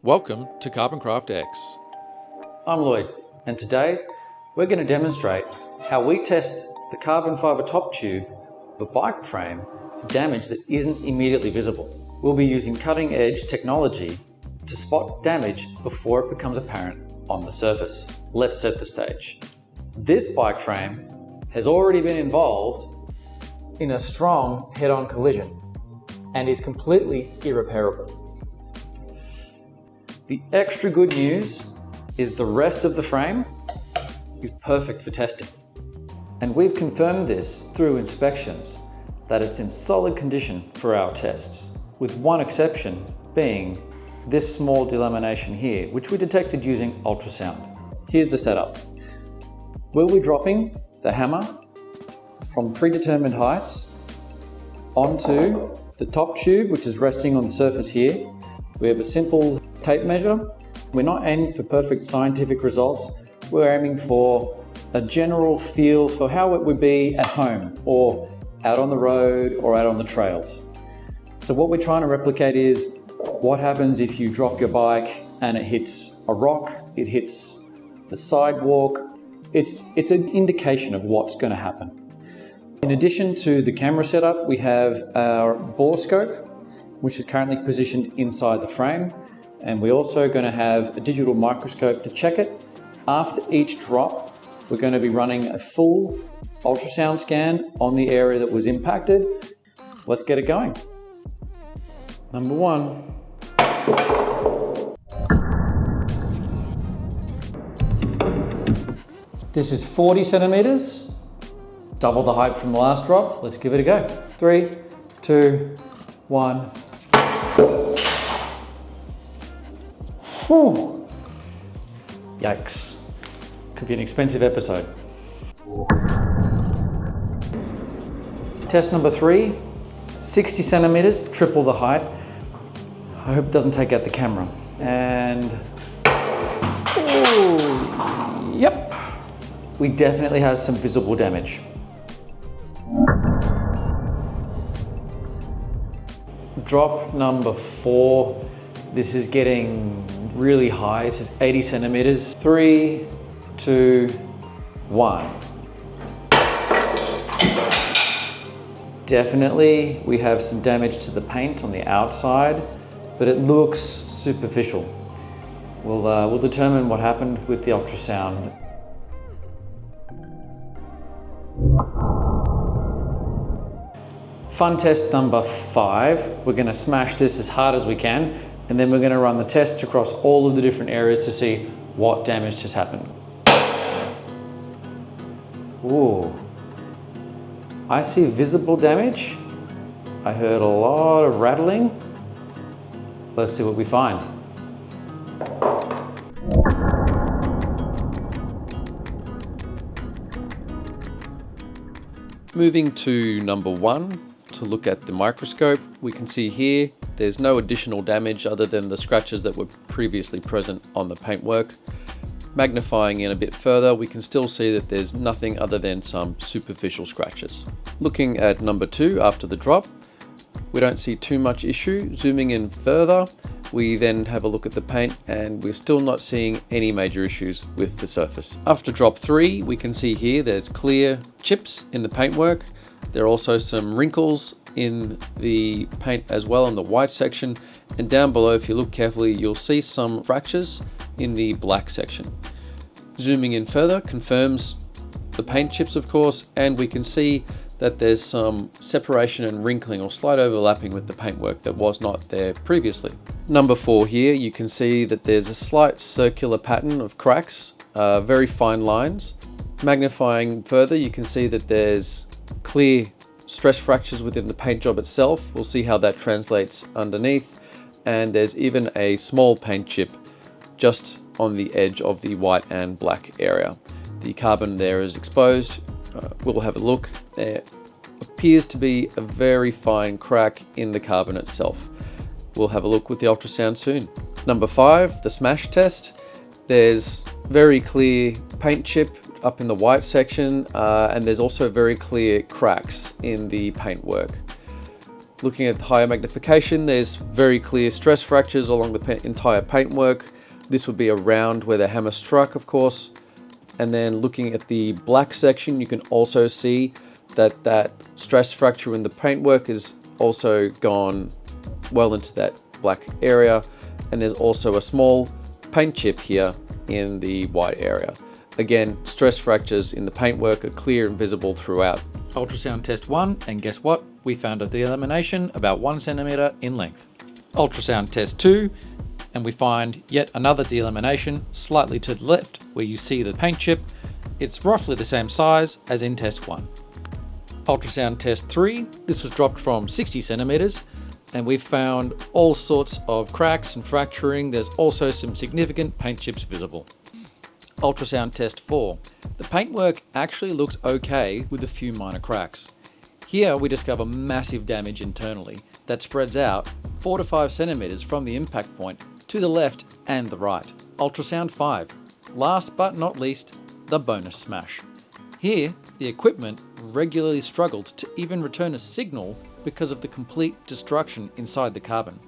Welcome to CarbonCraft X. I'm Lloyd, and today we're going to demonstrate how we test the carbon fibre top tube of a bike frame for damage that isn't immediately visible. We'll be using cutting edge technology to spot damage before it becomes apparent on the surface. Let's set the stage. This bike frame has already been involved in a strong head-on collision and is completely irreparable. The extra good news is the rest of the frame is perfect for testing. And we've confirmed this through inspections that it's in solid condition for our tests, with one exception being this small delamination here, which we detected using ultrasound. Here's the setup. We'll be dropping the hammer from predetermined heights onto the top tube, which is resting on the surface here. We have a simple tape measure. We're not aiming for perfect scientific results. We're aiming for a general feel for how it would be at home or out on the road or out on the trails. So what we're trying to replicate is what happens if you drop your bike and it hits a rock, it hits the sidewalk. It's an indication of what's going to happen. In addition to the camera setup, we have our bore scope, which is currently positioned inside the frame. And we're also going to have a digital microscope to check it. After each drop, we're going to be running a full ultrasound scan on the area that was impacted. Let's get it going. Number one. This is 40 centimeters, double the height from the last drop. Let's give it a go. 3, 2, 1. Whew. Yikes. Could be an expensive episode. Test number 3, 60 centimeters, triple the height. I hope it doesn't take out the camera. And, ooh, yep. We definitely have some visible damage. Drop number 4. This is getting really high. This is 80 centimeters. 3, 2, 1. Definitely, we have some damage to the paint on the outside, but it looks superficial. We'll determine what happened with the ultrasound. Fun test number 5. We're going to smash this as hard as we can, and then we're going to run the tests across all of the different areas to see what damage has happened. Ooh, I see visible damage. I heard a lot of rattling. Let's see what we find. Moving to number 1 to look at the microscope, we can see here there's no additional damage other than the scratches that were previously present on the paintwork. Magnifying in a bit further, we can still see that there's nothing other than some superficial scratches. Looking at number 2 after the drop, we don't see too much issue. Zooming in further, we then have a look at the paint and we're still not seeing any major issues with the surface. After drop 3, we can see here there's clear chips in the paintwork. There are also some wrinkles in the paint as well in the white section, and down below, if you look carefully, you'll see some fractures in the black section. Zooming in further confirms the paint chips, of course, and we can see that there's some separation and wrinkling or slight overlapping with the paintwork that was not there previously. Number 4 here, you can see that there's a slight circular pattern of cracks, very fine lines. Magnifying further, you can see that there's clear stress fractures within the paint job itself. We'll see how that translates underneath. And there's even a small paint chip just on the edge of the white and black area. The carbon there is exposed. We'll have a look. There appears to be a very fine crack in the carbon itself. We'll have a look with the ultrasound soon. Number 5, the smash test. There's very clear paint chip up in the white section, and there's also very clear cracks in the paintwork. Looking at the higher magnification, there's very clear stress fractures along the entire paintwork. This would be around where the hammer struck, of course. And then looking at the black section, you can also see that that stress fracture in the paintwork is also gone well into that black area. And there's also a small paint chip here in the white area. Again, stress fractures in the paintwork are clear and visible throughout. Ultrasound test 1, and guess what? We found a delamination about 1 centimeter in length. Ultrasound test 2, and we find yet another delamination slightly to the left where you see the paint chip. It's roughly the same size as in test 1. Ultrasound test 3, this was dropped from 60 centimeters, and we found all sorts of cracks and fracturing. There's also some significant paint chips visible. Ultrasound test 4. The paintwork actually looks okay with a few minor cracks. Here we discover massive damage internally that spreads out 4 to 5 centimeters from the impact point to the left and the right. Ultrasound 5. Last but not least, the bonus smash. Here, the equipment regularly struggled to even return a signal because of the complete destruction inside the carbon,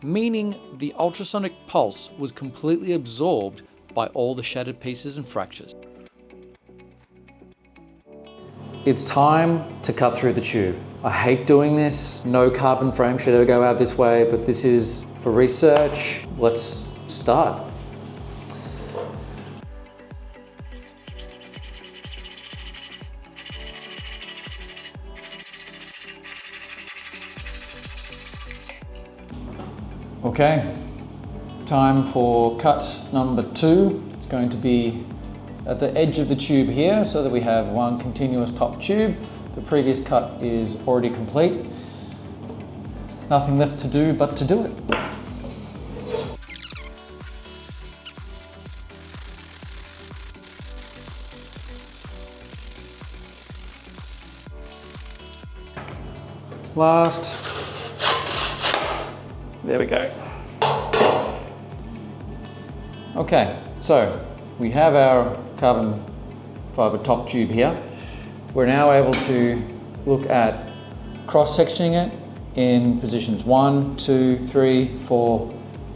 meaning the ultrasonic pulse was completely absorbed by all the shattered pieces and fractures. It's time to cut through the tube. I hate doing this. No carbon frame should ever go out this way, but this is for research. Let's start. Okay, time for cut number 2. It's going to be at the edge of the tube here so that we have one continuous top tube. The previous cut is already complete. Nothing left to do but to do it. Last. There we go. Okay, so we have our carbon fiber top tube here. We're now able to look at cross-sectioning it in positions 1, 2, 3, 4,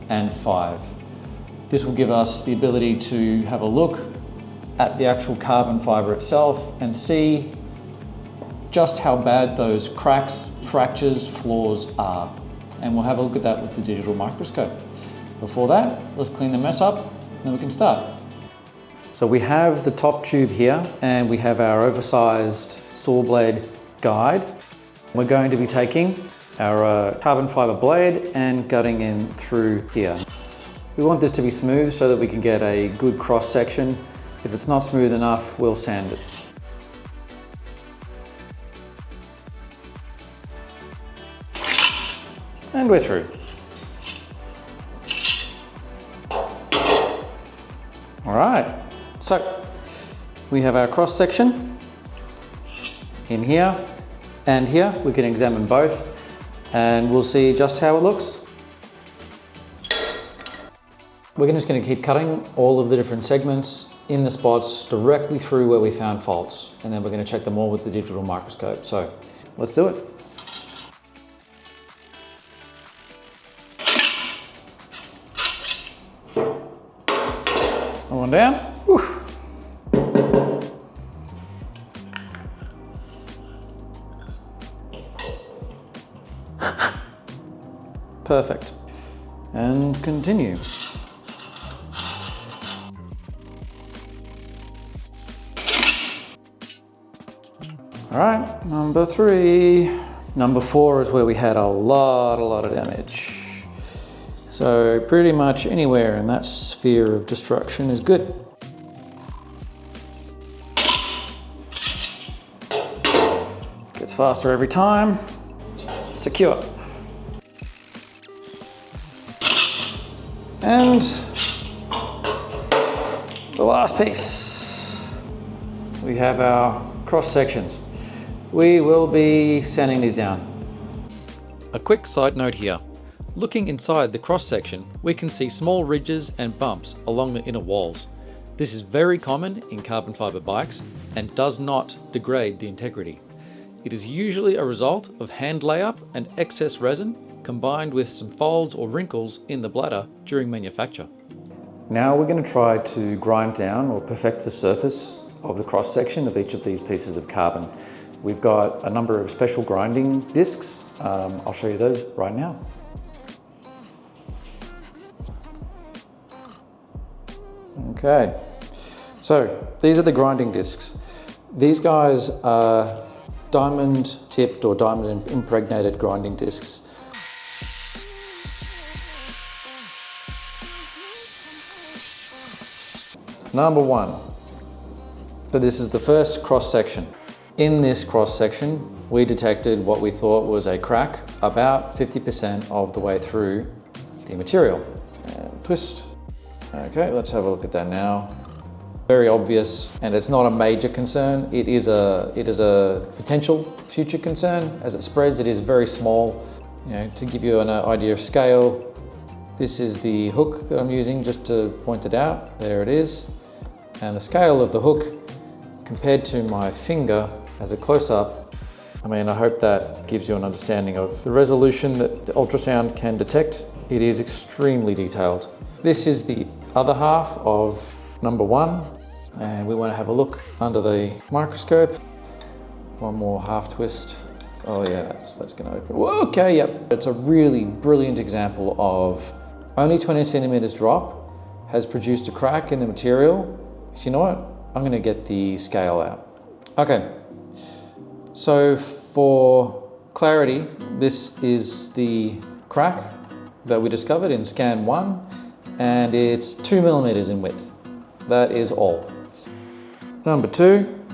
and 5. This will give us the ability to have a look at the actual carbon fiber itself and see just how bad those cracks, fractures, flaws are. And we'll have a look at that with the digital microscope. Before that, let's clean the mess up, then we can start. So we have the top tube here, and we have our oversized saw blade guide. We're going to be taking our carbon fiber blade and cutting in through here. We want this to be smooth so that we can get a good cross section. If it's not smooth enough, we'll sand it. And we're through. All right, so we have our cross section in here and here. We can examine both and we'll see just how it looks. We're just going to keep cutting all of the different segments in the spots directly through where we found faults, and then we're going to check them all with the digital microscope. So let's do it. One down. Whew. Perfect. And continue. All right, number 3. Number 4 is where we had a lot of damage. So pretty much anywhere in that sphere of destruction is good. Gets faster every time. Secure. And the last piece. We have our cross sections. We will be sanding these down. A quick side note here. Looking inside the cross section, we can see small ridges and bumps along the inner walls. This is very common in carbon fiber bikes and does not degrade the integrity. It is usually a result of hand layup and excess resin combined with some folds or wrinkles in the bladder during manufacture. Now we're going to try to grind down or perfect the surface of the cross section of each of these pieces of carbon. We've got a number of special grinding discs. I'll show you those right now. Okay, so these are the grinding discs. These guys are diamond tipped or diamond impregnated grinding discs. Number one. So this is the first cross section. In this cross section, we detected what we thought was a crack about 50% of the way through the material. And twist. Okay, let's have a look at that now. Very obvious, and it's not a major concern. It is a potential future concern. As it spreads, it is very small. You know, to give you an idea of scale, this is the hook that I'm using just to point it out. There it is. And the scale of the hook compared to my finger as a close-up, I mean, I hope that gives you an understanding of the resolution that the ultrasound can detect. It is extremely detailed. This is the other half of number one, and we want to have a look under the microscope. One more half twist. Oh yeah, that's going to open. Okay, yep. It's a really brilliant example of only 20 centimeters drop has produced a crack in the material. You know what? I'm going to get the scale out. Okay, so for clarity, this is the crack that we discovered in scan 1, and it's 2 millimeters in width. That is all. Number 2,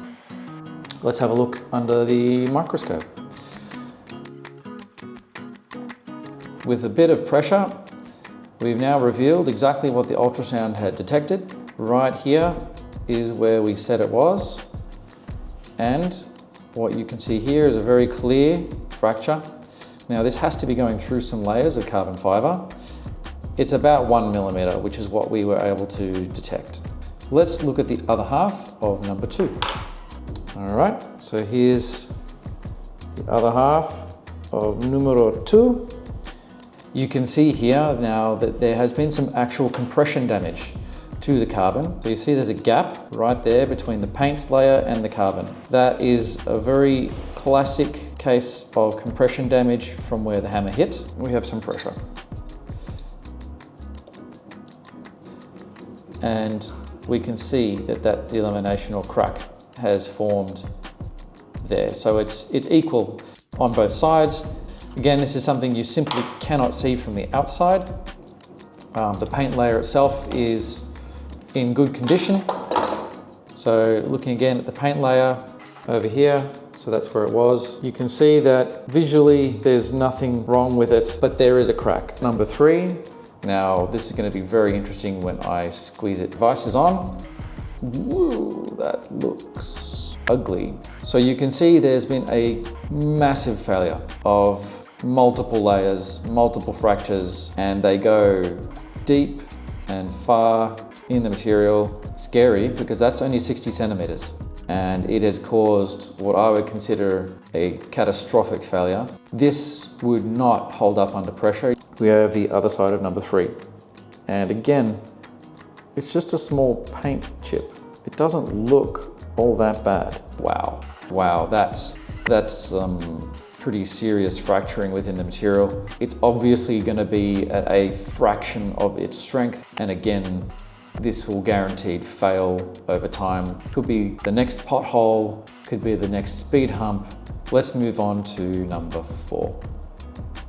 let's have a look under the microscope. With a bit of pressure, we've now revealed exactly what the ultrasound had detected. Right here is where we said it was, and what you can see here is a very clear fracture. Now this has to be going through some layers of carbon fiber. It's about 1 millimeter, which is what we were able to detect. Let's look at the other half of number 2. All right, so here's the other half of numero 2. You can see here now that there has been some actual compression damage to the carbon. So you see there's a gap right there between the paint layer and the carbon. That is a very classic case of compression damage from where the hammer hit. We have some pressure. And we can see that that delamination or crack has formed there. So it's equal on both sides. Again, this is something you simply cannot see from the outside. The paint layer itself is in good condition. So looking again at the paint layer over here, so that's where it was. You can see that visually there's nothing wrong with it, but there is a crack. Number 3, now this is going to be very interesting when I squeeze it. Device is on. Woo, that looks ugly. So you can see there's been a massive failure of multiple layers, multiple fractures, and they go deep and far in the material. Scary because that's only 60 centimeters and it has caused what I would consider a catastrophic failure. This would not hold up under pressure. We have the other side of number 3. And again, it's just a small paint chip. It doesn't look all that bad. Wow. Wow, that's pretty serious fracturing within the material. It's obviously going to be at a fraction of its strength. And again, this will guaranteed fail over time. Could be the next pothole, could be the next speed hump. Let's move on to number 4.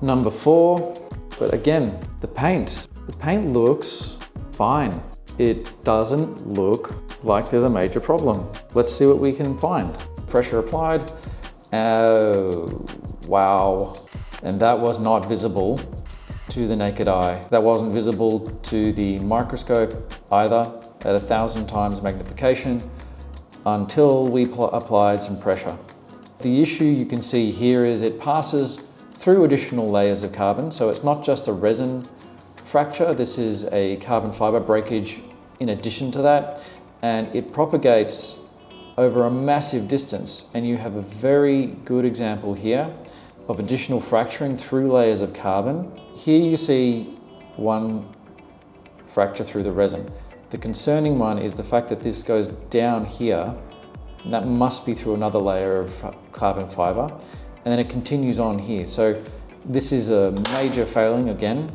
Number 4, but again, the paint looks fine. It doesn't look like there's a major problem. Let's see what we can find. Pressure applied. Oh, wow. And that was not visible to the naked eye. That wasn't visible to the microscope either at 1,000 times magnification until we applied some pressure. The issue you can see here is it passes through additional layers of carbon. So it's not just a resin fracture. This is a carbon fiber breakage in addition to that. And it propagates over a massive distance, and you have a very good example here of additional fracturing through layers of carbon. Here you see one fracture through the resin. The concerning one is the fact that this goes down here, and that must be through another layer of carbon fiber, and then it continues on here. So this is a major failing again,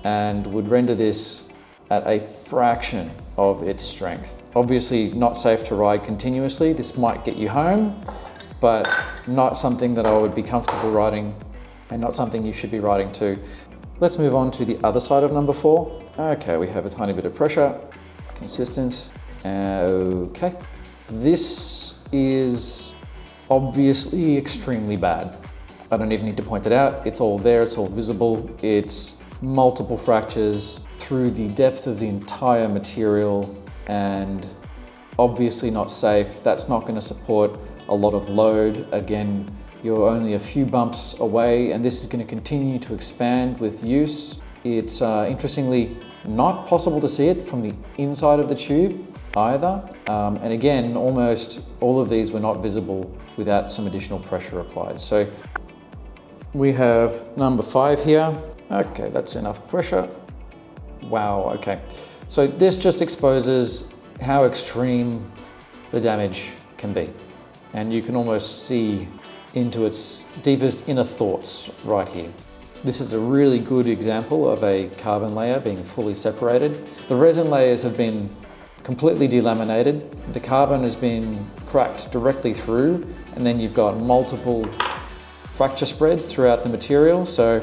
and would render this at a fraction of its strength. Obviously not safe to ride continuously. This might get you home, but not something that I would be comfortable riding, and not something you should be riding to. Let's move on to the other side of number 4. Okay, we have a tiny bit of pressure, consistent. Okay, this is obviously extremely bad. I don't even need to point it out. It's all there, it's all visible. It's multiple fractures through the depth of the entire material, and obviously not safe. That's not going to support a lot of load. Again, you're only a few bumps away, and this is going to continue to expand with use. It's interestingly not possible to see it from the inside of the tube either. And again, almost all of these were not visible without some additional pressure applied. So we have number 5 here. Okay, that's enough pressure. Wow, okay. So this just exposes how extreme the damage can be. And you can almost see into its deepest inner thoughts right here. This is a really good example of a carbon layer being fully separated. The resin layers have been completely delaminated. The carbon has been cracked directly through, and then you've got multiple fracture spreads throughout the material. So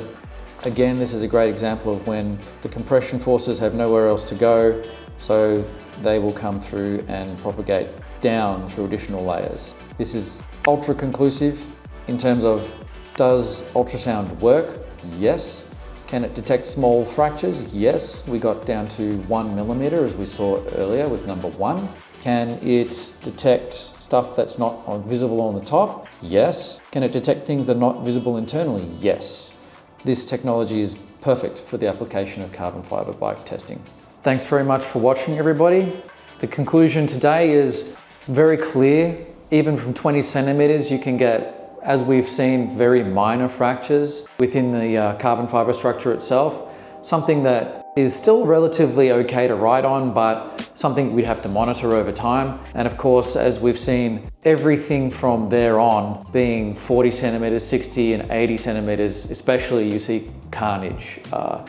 again, this is a great example of when the compression forces have nowhere else to go, so they will come through and propagate down through additional layers. This is ultra conclusive in terms of, does ultrasound work? Yes. Can it detect small fractures? Yes. We got down to 1 millimeter as we saw earlier with number 1. Can it detect stuff that's not visible on the top? Yes. Can it detect things that are not visible internally? Yes. This technology is perfect for the application of carbon fiber bike testing. Thanks very much for watching, everybody. The conclusion today is very clear. Even from 20 centimeters, you can get, as we've seen, very minor fractures within the carbon fiber structure itself. Something that is still relatively okay to ride on, but something we'd have to monitor over time. And of course, as we've seen, everything from there on being 40 centimeters, 60 and 80 centimeters, especially, you see carnage,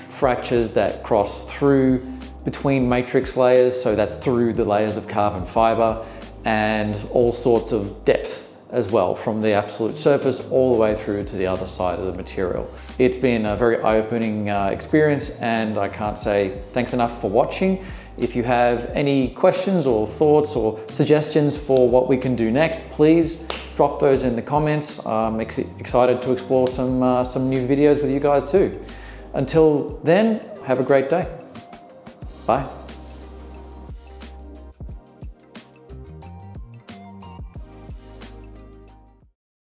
fractures that cross through between matrix layers, so that's through the layers of carbon fiber, and all sorts of depth as well, from the absolute surface all the way through to the other side of the material. It's been a very eye-opening experience, and I can't say thanks enough for watching. If you have any questions or thoughts or suggestions for what we can do next, please drop those in the comments. I'm excited to explore some new videos with you guys too. Until then, have a great day. Bye.